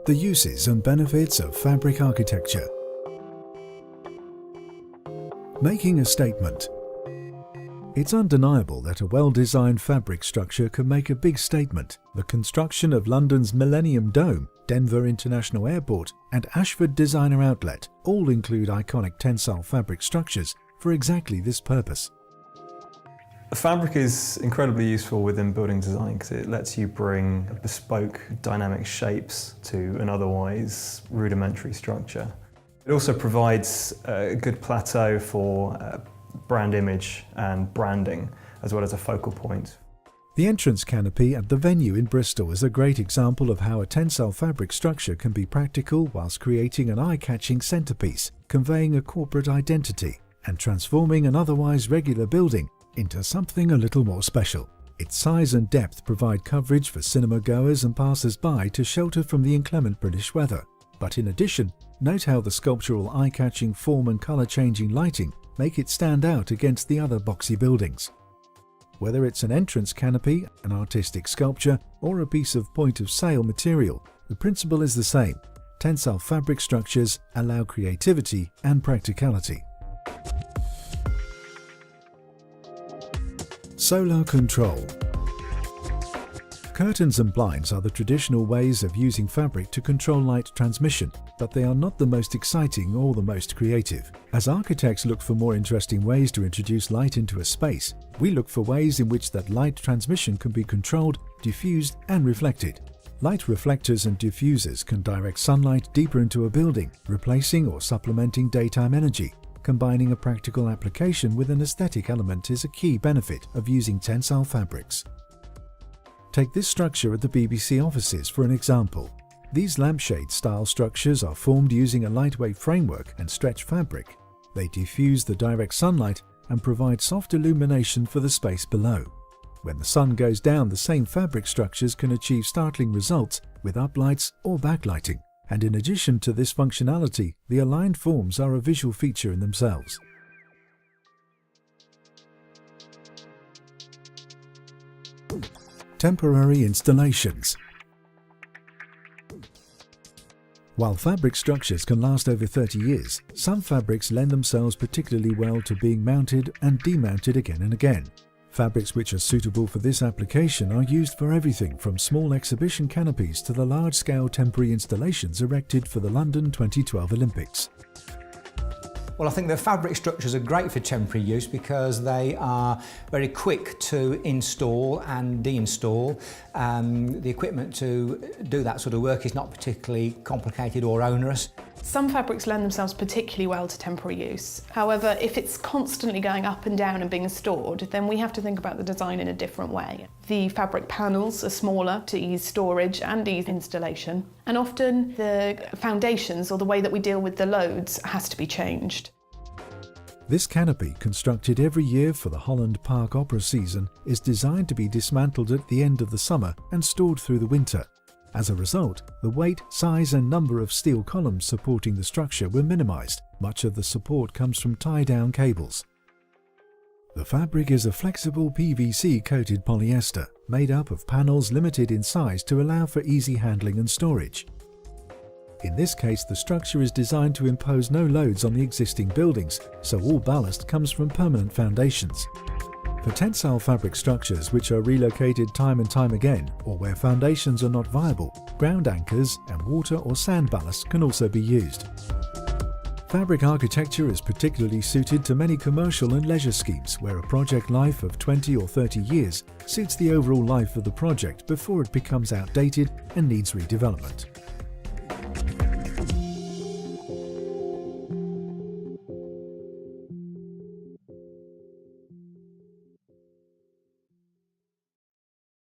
The uses and benefits of fabric architecture. Making a statement. It's undeniable that a well-designed fabric structure can make a big statement. The construction of London's Millennium Dome, Denver International Airport and Ashford Designer Outlet all include iconic tensile fabric structures for exactly this purpose. Fabric is incredibly useful within building design because it lets you bring bespoke dynamic shapes to an otherwise rudimentary structure. It also provides a good plateau for brand image and branding, as well as a focal point. The entrance canopy at the venue in Bristol is a great example of how a tensile fabric structure can be practical whilst creating an eye-catching centerpiece, conveying a corporate identity and transforming an otherwise regular building into something a little more special. Its size and depth provide coverage for cinema goers and passers-by to shelter from the inclement British weather. But in addition, note how the sculptural eye-catching form and colour-changing lighting make it stand out against the other boxy buildings. Whether it's an entrance canopy, an artistic sculpture, or a piece of point-of-sale material, the principle is the same. Tensile fabric structures allow creativity and practicality. Solar control. Curtains and blinds are the traditional ways of using fabric to control light transmission, but they are not the most exciting or the most creative. As architects look for more interesting ways to introduce light into a space, we look for ways in which that light transmission can be controlled, diffused and reflected. Light reflectors and diffusers can direct sunlight deeper into a building, replacing or supplementing daytime energy. Combining a practical application with an aesthetic element is a key benefit of using tensile fabrics. Take this structure at the BBC offices for an example. These lampshade-style structures are formed using a lightweight framework and stretch fabric. They diffuse the direct sunlight and provide soft illumination for the space below. When the sun goes down, the same fabric structures can achieve startling results with uplights or backlighting. And in addition to this functionality, the aligned forms are a visual feature in themselves. Temporary installations. While fabric structures can last over 30 years, some fabrics lend themselves particularly well to being mounted and demounted again and again. Fabrics which are suitable for this application are used for everything from small exhibition canopies to the large-scale temporary installations erected for the London 2012 Olympics. Well, I think the fabric structures are great for temporary use because they are very quick to install and deinstall. The equipment to do that sort of work is not particularly complicated or onerous. Some fabrics lend themselves particularly well to temporary use. However, if it's constantly going up and down and being stored, then we have to think about the design in a different way. The fabric panels are smaller to ease storage and ease installation, and often the foundations or the way that we deal with the loads has to be changed. This canopy, constructed every year for the Holland Park Opera season, is designed to be dismantled at the end of the summer and stored through the winter. As a result, the weight, size and number of steel columns supporting the structure were minimised. Much of the support comes from tie-down cables. The fabric is a flexible PVC-coated polyester, made up of panels limited in size to allow for easy handling and storage. In this case, the structure is designed to impose no loads on the existing buildings, so all ballast comes from permanent foundations. For tensile fabric structures which are relocated time and time again, or where foundations are not viable, ground anchors and water or sand ballast can also be used. Fabric architecture is particularly suited to many commercial and leisure schemes where a project life of 20 or 30 years suits the overall life of the project before it becomes outdated and needs redevelopment.